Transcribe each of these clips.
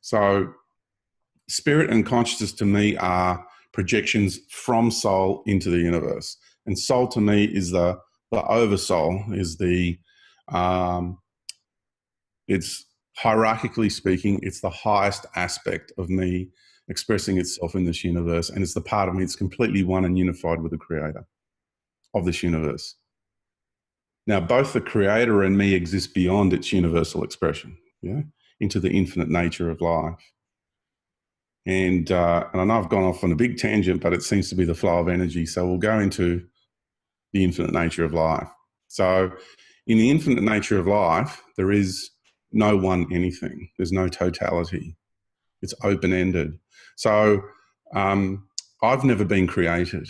So spirit and consciousness to me are projections from soul into the universe. And soul to me is the oversoul, is it's hierarchically speaking, it's the highest aspect of me expressing itself in this universe. And it's the part of me that's completely one and unified with the creator of this universe. Now, both the creator and me exist beyond its universal expression, into the infinite nature of life. And I know I've gone off on a big tangent, but it seems to be the flow of energy. So we'll go into the infinite nature of life. So in the infinite nature of life, there is no one anything. There's no totality. It's open-ended. So I've never been created,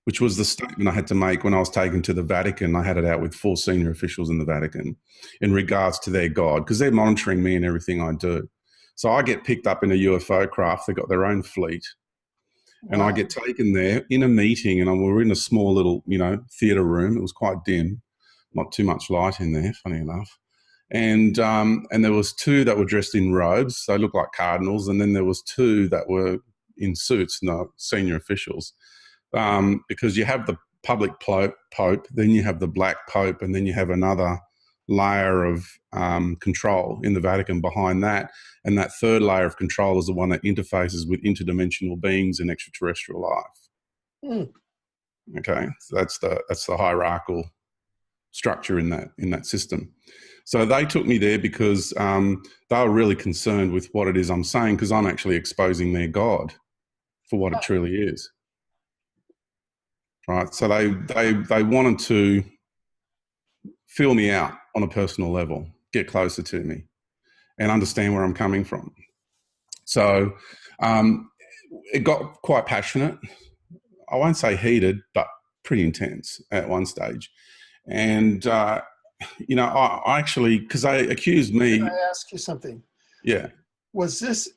which was the statement I had to make when I was taken to the Vatican. I had it out with 4 senior officials in the Vatican in regards to their God, because they're monitoring me and everything I do. So I get picked up in a UFO craft. They've got their own fleet. And I get taken there in a meeting, and we were in a small little, theatre room. It was quite dim, not too much light in there, funny enough. And there was 2 that were dressed in robes. They looked like cardinals. And then there was 2 that were in suits, no, senior officials. Because you have the public pope, then you have the black pope, and then you have another layer of control in the Vatican behind that. And that third layer of control is the one that interfaces with interdimensional beings and extraterrestrial life. Okay, so that's the hierarchical structure in that system. So they took me there because they were really concerned with what it is I'm saying, because I'm actually exposing their God for what it truly is. Right, so they wanted to feel me out on a personal level, get closer to me, and understand where I'm coming from. So it got quite passionate. I won't say heated, but pretty intense at one stage. And I actually, because they accused me. Can I ask you something? Yeah. Was this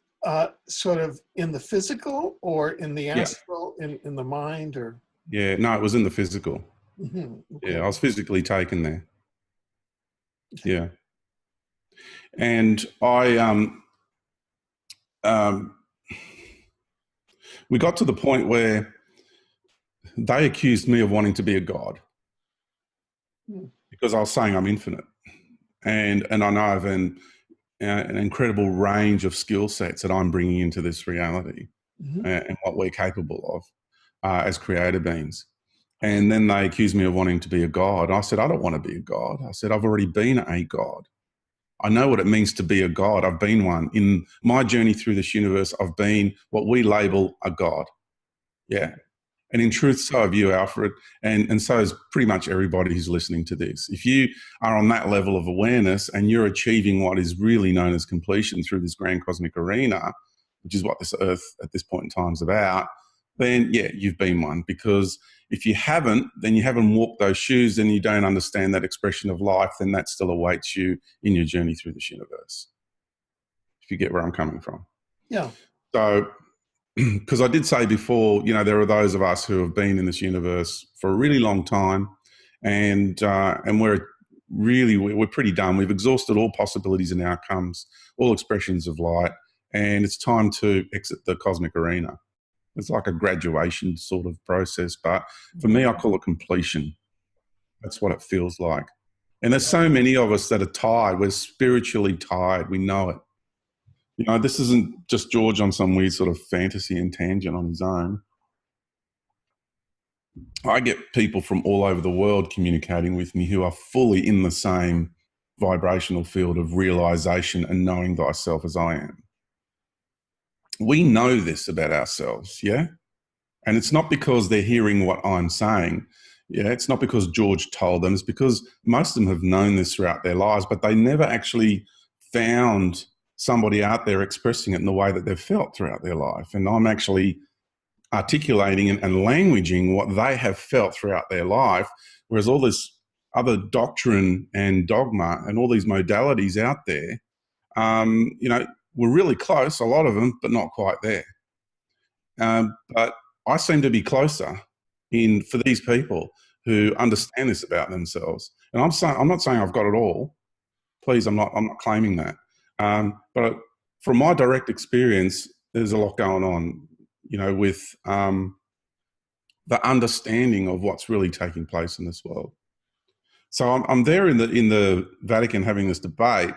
sort of in the physical or in the astral, in the mind, or? Yeah, no, it was in the physical. Mm-hmm. Okay. Yeah, I was physically taken there. Okay. Yeah. And we got to the point where they accused me of wanting to be a god because I was saying I'm infinite. And I know I have an incredible range of skill sets that I'm bringing into this reality and what we're capable of as creator beings. And then they accused me of wanting to be a god. I said, I don't want to be a god. I said, I've already been a god. I know what it means to be a god. I've been one. In my journey through this universe, I've been what we label a god. Yeah. And in truth, so have you, Alfred, and so is pretty much everybody who's listening to this. If you are on that level of awareness and you're achieving what is really known as completion through this grand cosmic arena, which is what this earth at this point in time is about, then yeah, you've been one. Because if you haven't, then you haven't walked those shoes and you don't understand that expression of life, then that still awaits you in your journey through this universe. If you get where I'm coming from. Yeah. So, because I did say before, there are those of us who have been in this universe for a really long time, and we're pretty done. We've exhausted all possibilities and outcomes, all expressions of light, and it's time to exit the cosmic arena. It's like a graduation sort of process, but for me, I call it completion. That's what it feels like. And there's so many of us that are tired. We're spiritually tired. We know it. This isn't just George on some weird sort of fantasy and tangent on his own. I get people from all over the world communicating with me who are fully in the same vibrational field of realization and knowing thyself as I am. We know this about ourselves, yeah? And it's not because they're hearing what I'm saying. Yeah, it's not because George told them. It's because most of them have known this throughout their lives, but they never actually found somebody out there expressing it in the way that they've felt throughout their life. And I'm actually articulating and languaging what they have felt throughout their life, whereas all this other doctrine and dogma and all these modalities out there, we're really close, a lot of them, but not quite there. But I seem to be closer for these people who understand this about themselves. And I'm not saying I've got it all. Please, I'm not claiming that. But from my direct experience, there's a lot going on, you know, with the understanding of what's really taking place in this world. So I'm there in the Vatican having this debate,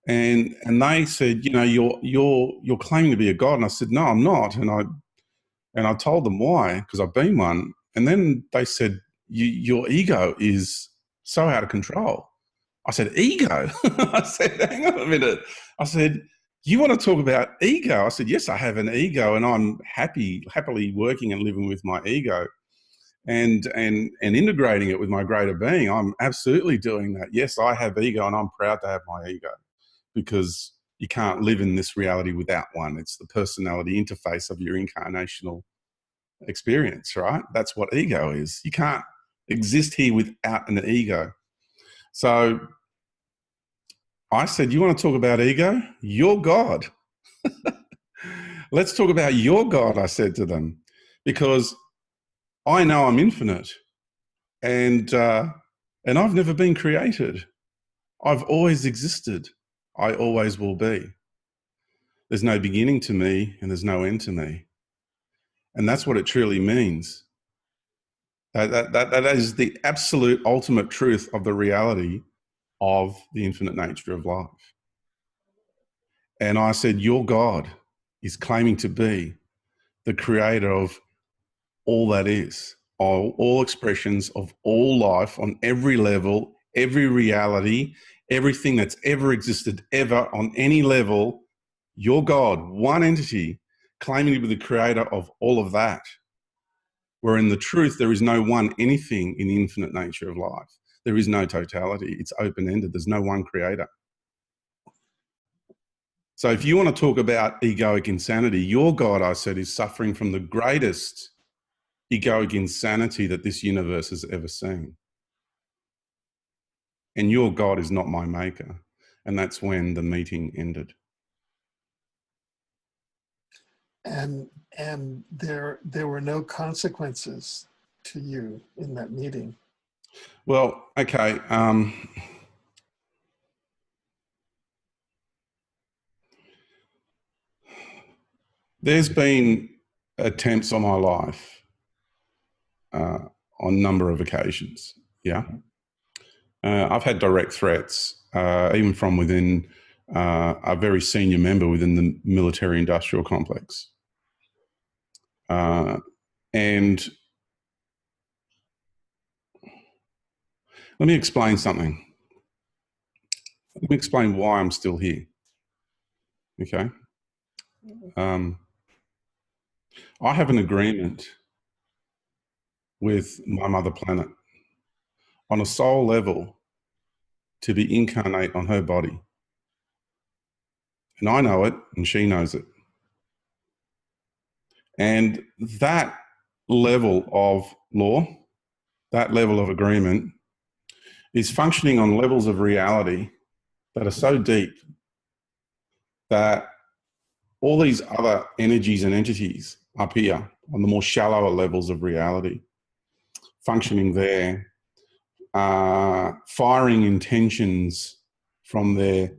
and they said, you know, you're claiming to be a god, and I said, no, I'm not, and I told them why, because I've been one, and then they said, your ego is so out of control. I said, ego? I said, hang on a minute. I said, you want to talk about ego? I said, yes, I have an ego, and I'm happily working and living with my ego and integrating it with my greater being. I'm absolutely doing that. Yes, I have ego, and I'm proud to have my ego, because you can't live in this reality without one. It's the personality interface of your incarnational experience, right? That's what ego is. You can't exist here without an ego. So I said, you want to talk about ego? You're God. Let's talk about your God, I said to them, because I know I'm infinite, and I've never been created. I've always existed. I always will be. There's no beginning to me, and there's no end to me. And that's what it truly means. That is the absolute ultimate truth of the reality of the infinite nature of life. And I said, your God is claiming to be the creator of all that is, all expressions of all life on every level, every reality, everything that's ever existed ever on any level. Your God, one entity, claiming to be the creator of all of that. Where in the truth, there is no one anything in the infinite nature of life. There is no totality. It's open-ended. There's no one creator. So if you want to talk about egoic insanity, your God, I said, is suffering from the greatest egoic insanity that this universe has ever seen. And your God is not my maker. And that's when the meeting ended. And there were no consequences to you in that meeting. Well, okay. There's been attempts on my life on a number of occasions. Yeah. I've had direct threats, even from within a very senior member within the military industrial complex. And let me explain something. Let me explain why I'm still here. Okay. I have an agreement with my mother planet on a soul level to be incarnate on her body. And I know it, and she knows it. And that level of law, that level of agreement, is functioning on levels of reality that are so deep that all these other energies and entities up here on the more shallower levels of reality, functioning there, firing intentions from their,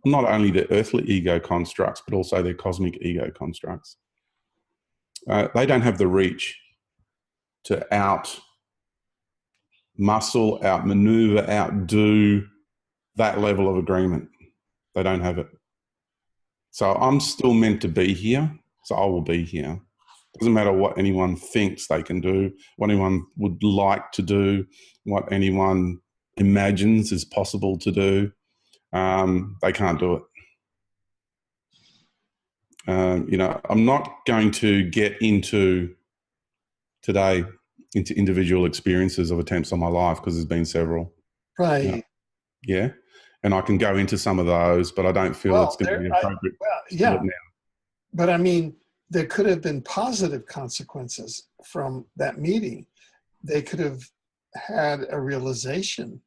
not only their earthly ego constructs, but also their cosmic ego constructs. They don't have the reach to out-muscle, out-maneuver, outdo that level of agreement. They don't have it. So I'm still meant to be here, so I will be here. Doesn't matter what anyone thinks they can do, what anyone would like to do, what anyone imagines is possible to do. They can't do it. You know, I'm not going to get into today into individual experiences of attempts on my life, because there's been several. Right. Yeah. And I can go into some of those, but I don't feel it's going to be appropriate to do it now. But I mean, there could have been positive consequences from that meeting. They could have had a realization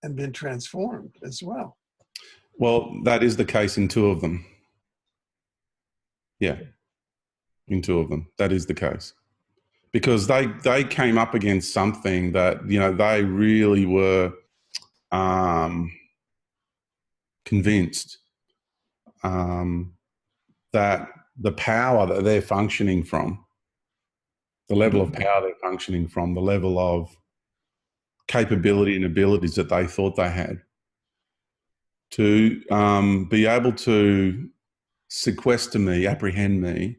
and been transformed as well. Well, that is the case in two of them. Yeah, in two of them, that is the case. Because they came up against something that, you know, they really were convinced that the power that they're functioning from, the level of power they're functioning from, the level of capability and abilities that they thought they had, to be able to sequester me, apprehend me,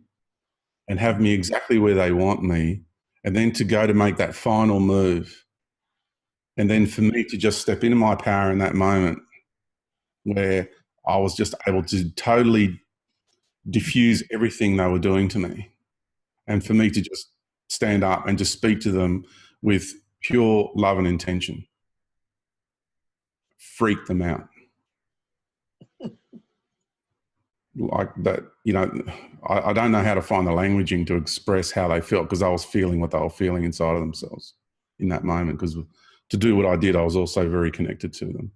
and have me exactly where they want me, and then to go to make that final move, and then for me to just step into my power in that moment where I was just able to totally diffuse everything they were doing to me, and for me to just stand up and just speak to them with pure love and intention, freak them out. Like that, you know, I don't know how to find the languaging to express how they felt, because I was feeling what they were feeling inside of themselves in that moment, because to do what I did, I was also very connected to them.